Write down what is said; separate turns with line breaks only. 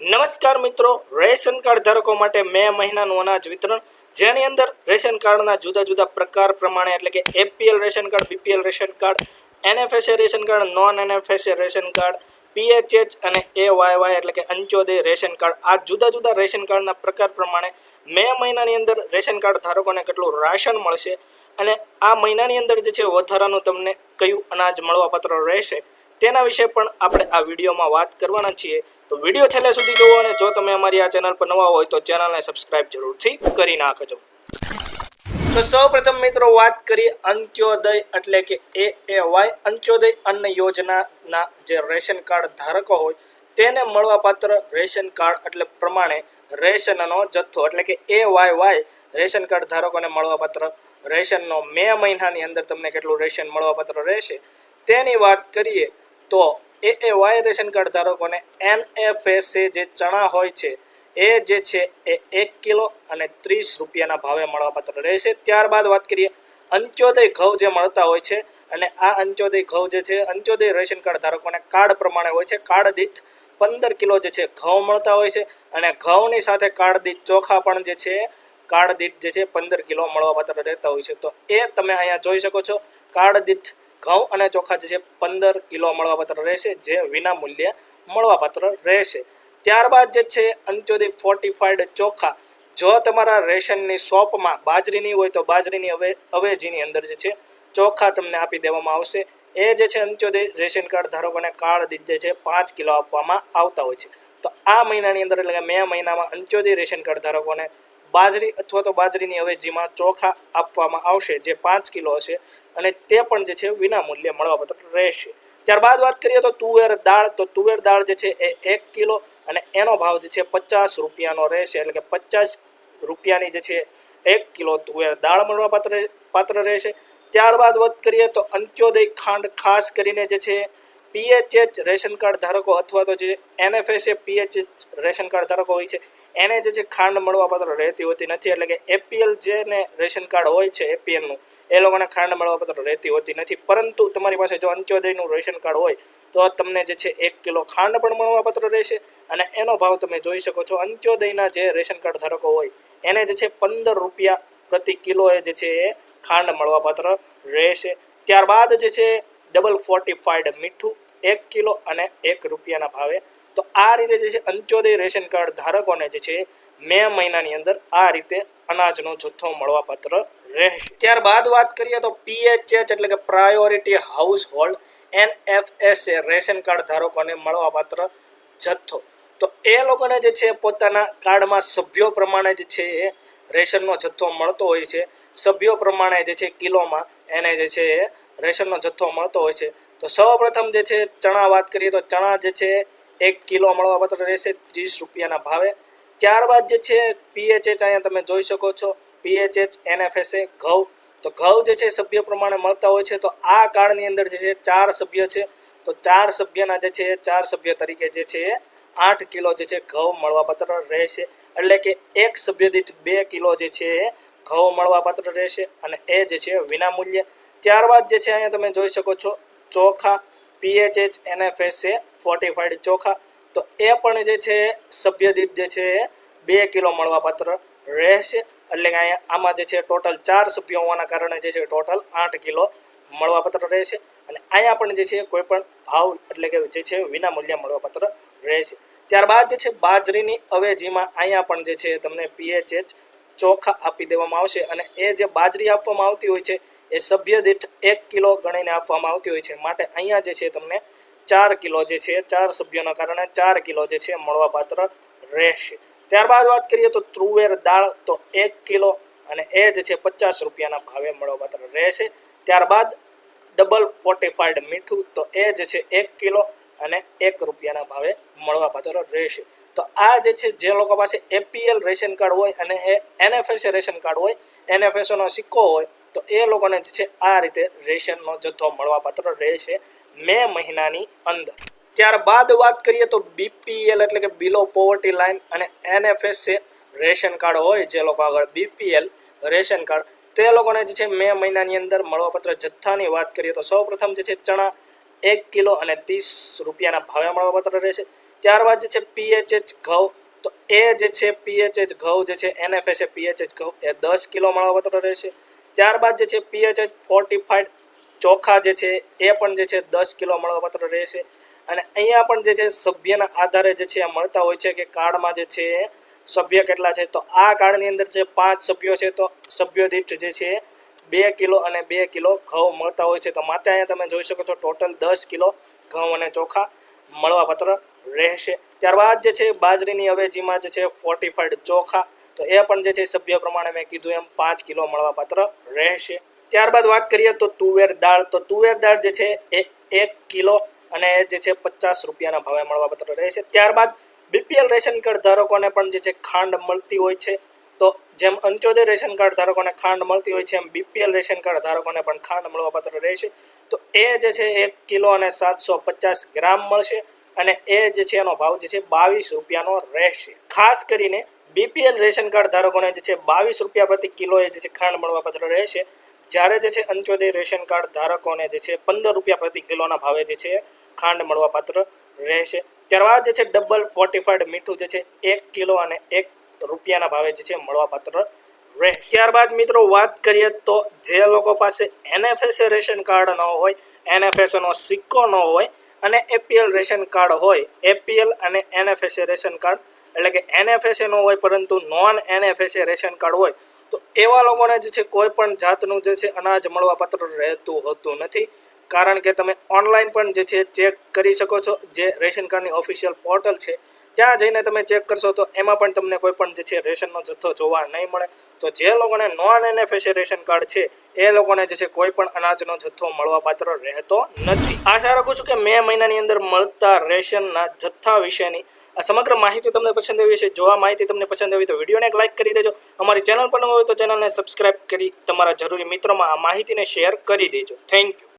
નમસ્કાર મિત્રો, ration card ધારકો માટે મે મહિનાનું અનાજ વિતરણ, જેની અંદર રેશન કાર્ડના જુદા જુદા પ્રકાર પ્રમાણે એટલે કે APL ration card, BPL ration card, NFSA ration card, non NFSA ration card, PHH અને એવાયવાય એટલે કે અંત્યોદય રેશન કાર્ડ, આ જુદા જુદા રેશન કાર્ડના પ્રકાર પ્રમાણે મે મહિનાની અંદર રેશન કાર્ડ ધારકોને કેટલું રાશન મળશે અને આ મહિનાની અંદર જે છે વધારાનું તમને કયું અનાજ મળવાપાત્ર રહેશે તેના વિશે પણ આપણે આ વિડીયોમાં વાત કરવાના છીએ। તો વિડીયો છેલ્લે સુધી જુઓ અને જો તમે અમારી આ ચેનલ પર નવા હોય તો ચેનલને સબસ્ક્રાઇબ જરૂરથી કરી નાખજો। તો સૌપ્રથમ મિત્રો વાત કરીએ અંત્યોદય એટલે કે એવાય અંત્યોદય અન્ન યોજનાના જે રેશન કાર્ડ ધારકો હોય તેને મળવાપાત્ર રેશન કાર્ડ એટલે પ્રમાણે રેશનનો જથ્થો એટલે કે એવાયવાય રેશન કાર્ડ ધારકોને મળવાપાત્ર રેશનનો મે મહિનાની અંદર તમને કેટલું રેશન મળવાપાત્ર રહેશે તેની વાત કરીએ તો એવાય રેશન કાર્ડ ધારકોને એનએફએસએ જે ચણા હોય છે એ જે છે એ 1 કિલો અને 30 રૂપિયાના ભાવે મળવાપાત્ર રહેશે। ત્યારબાદ વાત કરીએ અંત્યોદય ઘઉં જે મળતા હોય છે અને આ અંત્યોદય ઘઉં જે છે અંત્યોદય રેશન કાર્ડ ધારકોને કાર્ડ પ્રમાણે હોય છે। કાર્ડ દીઠ 15 કિલો જે છે ઘઉં મળતા હોય છે અને ઘઉંની સાથે કાર્ડ દીઠ ચોખા પણ જે છે કાર્ડ દીઠ જે છે 15 કિલો મળવાપાત્ર રહેતા હોય છે। તો એ તમે અહીંયા જોઈ શકો છો, કાર્ડ દીઠ ઘઉં અને ચોખા જે છે 15 કિલો મળવાપાત્ર રહેશે, જે વિના મૂલ્યે મળવાપાત્ર રહેશે। ત્યારબાદ જે છે અંત્યોદય ફોર્ટિફાઈડ ચોખા, જો તમારા રેશનની શોપમાં બાજરીની હોય તો બાજરીની અવેજીની અંદર જે છે ચોખા તમને આપી દેવામાં આવશે। એ જે છે અંત્યોદય રેશન કાર્ડ ધારકોને કાર્ડ દીઠ જે છે 5 કિલો આપવામાં આવતા હોય છે। તો આ મહિનાની અંદર એટલે કે મે મહિનામાં અંત્યોદય રેશન કાર્ડ ધારકોને બાજરી અથવા તો બાજરીની અવેજીમાં ચોખા આપવામાં આવશે, જે 5 કિલો હશે અને તે પણ જે છે વિના મૂલ્યે મળવાપાત્ર રહેશે। ત્યારબાદ વાત કરીએ તો તુવેર દાળ, તો તુવેર દાળ જે છે એ 1 કિલો અને એનો ભાવ જે છે 50 રૂપિયાનો રહેશે, એટલે કે 50 રૂપિયાની જે છે 1 કિલો તુવેર દાળ મળવાપાત્ર રહેશે। ત્યારબાદ વાત કરીએ તો અંત્યોદય ખાંડ, ખાસ કરીને જે છે પીએચએચ રેશન કાર્ડ ધારકો અથવા તો જે એનએફએસએ પીએચએચ રેશન કાર્ડ ધારકો હોય છે એને જે છે ખાંડ મળવાપાત્ર રહેતી હોતી નથી, એટલે કે એપીએલ જેને રેશન કાર્ડ હોય છે એપીએલનું એ લોકોને ખાંડ મળવાપાત્ર રહેતી હોતી નથી। પરંતુ તમારી પાસે જો અંત્યોદયનું રેશન કાર્ડ હોય તો તમને જે છે 1 કિલો ખાંડ પણ મળવાપાત્ર રહેશે અને એનો ભાવ તમે જોઈ શકો છો। અંત્યોદયના જે રેશન કાર્ડ ધારકો હોય એને જે છે 15 રૂપિયા પ્રતિ કિલોએ જે છે એ ખાંડ મળવાપાત્ર રહેશે। ત્યારબાદ જે છે ડબલ ફોર્ટિફાઈડ મીઠું 1 કિલો અને 1 રૂપિયાના ભાવે। તો આ રીતે જે છે અંત્યોદય રેશન કાર્ડ ધારકોને જે છે મે મહિનાની અંદર આ રીતે અનાજનો જથ્થો મળવાપાત્ર રહેશે। ત્યારબાદ વાત કરીએ તો પીએચએચ એટલે કે priority house hold NFSA ration card ધારકોને મળવાપાત્ર જથ્થો, તો એ લોકોને જે છે પોતાના કાર્ડમાં સભ્યો પ્રમાણે જે છે એ રેશનનો જથ્થો મળતો હોય છે। સભ્યો પ્રમાણે જે છે કિલોમાં એને જે છે એ રેશનનો જથ્થો મળતો હોય છે। તો સૌપ્રથમ જે છે ચણા વાત કરીએ તો ચણા જે છે 1 કિલો મળવાપાત્ર રહેશે 30 રૂપિયાના ભાવે। ત્યારબાદ જે છે પીએચએચ અહીંયા તમે જોઈ શકો છો, પીએચએચ એનએફએસએ ઘઉં, તો ઘઉં જે છે સભ્ય પ્રમાણે મળતા હોય છે। તો આ કાર્ડની અંદર જે છે 4 સભ્ય છે, તો 4 સભ્યના જે છે 4 સભ્ય તરીકે જે છે 8 કિલો જે છે ઘઉં મળવાપાત્ર રહેશે, એટલે કે એક સભ્ય દીઠ 2 કિલો જે છે ઘઉં મળવાપાત્ર રહેશે અને એ જે છે વિના મૂલ્યે। ત્યારબાદ જે છે અહીંયા તમે જોઈ શકો છો ચોખા, પીએચએચ એનએફએસએ ફોર્ટિફાઈડ ચોખા, તો એ પણ જે છે સભ્ય દીઠ જે છે 2 કિલો મળવાપાત્ર રહેશે, એટલે કે અહીંયા આમાં જે છે ટોટલ 4 સભ્યો હોવાના કારણે જે છે ટોટલ 8 કિલો મળવાપાત્ર રહેશે અને અહીંયા પણ જે છે કોઈ પણ ભાવ એટલે કે જે છે વિના મૂલ્યે મળવાપાત્ર રહેશે। ત્યારબાદ જે છે બાજરીની અવેજીમાં અહીંયા પણ જે છે તમને પીએચએચ ચોખા આપી દેવામાં આવશે અને એ જે બાજરી આપવામાં આવતી હોય છે એ સભ્ય દીઠ 1 કિલો ગણીને આપવામાં આવતી હોય છે, માટે અહીંયા જે છે તમને 4 કિલો જે છે 4 સભ્યોના કારણે 4 કિલો જે છે મળવાપાત્ર રહેશે। ત્યારબાદ વાત કરીએ તો તુવેર દાળ, તો 1 કિલો અને એ જે છે 50 રૂપિયાના ભાવે મળવાપાત્ર રહેશે। ત્યારબાદ ડબલ ફોર્ટિફાઈડ મીઠું, તો એ જે છે 1 કિલો અને 1 રૂપિયાના ભાવે મળવાપાત્ર રહેશે। તો આ જે છે જે લોકો પાસે એપીએલ રેશન કાર્ડ હોય અને એ એનએફએસએ રેશન કાર્ડ હોય, એનએફએસએનો સિક્કો હોય, તો એ લોકોને જે છે આ રીતે રેશનનો જથ્થો મળવાપાત્ર રહેશે મે મહિનાની અંદર। ત્યારબાદ વાત કરીએ તો બીપીએલ એટલે કે બિલો પોવર્ટી લાઇન અને એનએફએસએ રેશન કાર્ડ હોય જે લોકો આગળ બીપીએલ રેશન કાર્ડ, તે લોકોને જે છે મે મહિનાની અંદર મળવાપાત્ર જથ્થાની વાત કરીએ તો સૌપ્રથમ જે છે ચણા 1 કિલો અને 30 રૂપિયાના ભાવે મળવાપાત્ર રહેશે। ત્યારબાદ જે છે PHH ઘઉં, તો એ જે છે PHH ઘઉં જે છે NFSA PHH ઘઉં એ 10 કિલો મળવાપાત્ર રહેશે. ત્યારબાદ જે છે PHH ફોર્ટિફાઈડ ચોખા જે છે એ પણ જે છે 10 કિલો મળવાપાત્ર રહેશે. અને અહીંયા પણ જે છે સભ્યના આધારે જે છે મળતા હોય છે કે કાર્ડમાં જે છે સભ્ય કેટલા છે. તો આ કાર્ડની અંદર જે 5 સભ્યો છે તો સભ્યો દીઠ જે છે 2 કિલો અને 2 કિલો ઘઉં મળતા હોય છે. તો માટે અહીંયા તમે જોઈ શકો છો ટોટલ 10 કિલો ઘઉં અને ચોખા મળવાપાત્ર રહેશે. ત્યારબાદ જે છે બાજરીની અવેજીમાં જે છે ફોર્ટિફાઈડ ચોખા, તો એ પણ જે છે સભ્ય પ્રમાણે મેં કીધું એમ 5 કિલો મળવાપાત્ર રહેશે. ત્યારબાદ વાત કરીએ તો તુવેર દાળ, તો તુવેર દાળ જે છે એ 1 કિલો અને જે છે 50 રૂપિયાના ભાવે મળવાપાત્ર રહેશે. ત્યારબાદ BPL રેશન કાર્ડ ધારકોને પણ જે છે ખાંડ મળતી હોય છે. તો જેમ અંત્યોદય રેશન કાર્ડ ધારકોને ખાંડ મળતી હોય છે એમ BPL રેશન કાર્ડ ધારકોને પણ ખાંડ મળવાપાત્ર રહેશે. તો એ જે છે 1 કિલો અને 750 ગ્રામ મળશે અને એ જે છે એનો ભાવ જે છે 22 રૂપિયાનો રહેશે. ખાસ કરીને BPL રેશન કાર્ડ ધારકોને જે છે 22 રૂપિયા પ્રતિ કિલો એ જે છે ખાંડ મળવાપાત્ર રહેશે. જ્યારે જે છે અંત્યોદય રેશન કાર્ડ ધારકોને જે છે 15 રૂપિયા પ્રતિ કિલોના ભાવે જે છે ખાંડ મળવાપાત્ર રહેશે. ત્યારબાદ જે છે ડબલ ફોર્ટિફાઈડ મીઠું જે છે 1 કિલો અને 1 રૂપિયાના ભાવે જે છે મળવાપાત્ર રહે. ત્યારબાદ મિત્રો વાત કરીએ તો જે લોકો પાસે NFSA રેશન કાર્ડ ન હોય, NFSA નો સિક્કો ન હોય અને APL રેશન કાર્ડ હોય, APL અને NFSA રેશન કાર્ડ એટલે કે NFSA નો હોય પરંતુ નોન NFSA રેશન કાર્ડ હોય, તો એવા લોકોને જે છે કોઈ પણ જાતનું જે છે અનાજ મળવાપાત્ર રહેતું હોતું નથી. કારણ કે તમે ઓનલાઈન પણ જે છે ચેક કરી શકો છો. જે રેશન કાર્ડની ઓફિશિયલ પોર્ટલ છે ત્યાં જઈને તમે ચેક કરશો તો એમાં પણ તમને કોઈ પણ જે છે રેશનનો જથ્થો જોવા નહીં મળે. તો જે લોકોને નોન NFSA રેશન કાર્ડ છે એ લોકોને જે છે કોઈ પણ અનાજનો જથ્થો મળવાપાત્ર રહેતો નથી. આશા રાખું છું કે મે મહિનાની અંદર મળતા રેશનના જથ્થા વિશેની આ સમગ્ર માહિતી તમને પસંદ આવી છે. જો આ માહિતી તમને પસંદ આવી તો વિડીયોને એક લાઇક કરી દેજો. અમારી ચેનલ પર ન હોય તો ચેનલને સબસ્ક્રાઇબ કરી તમારા જરૂરી મિત્રોમાં આ માહિતીને શેર કરી દેજો. Thank you.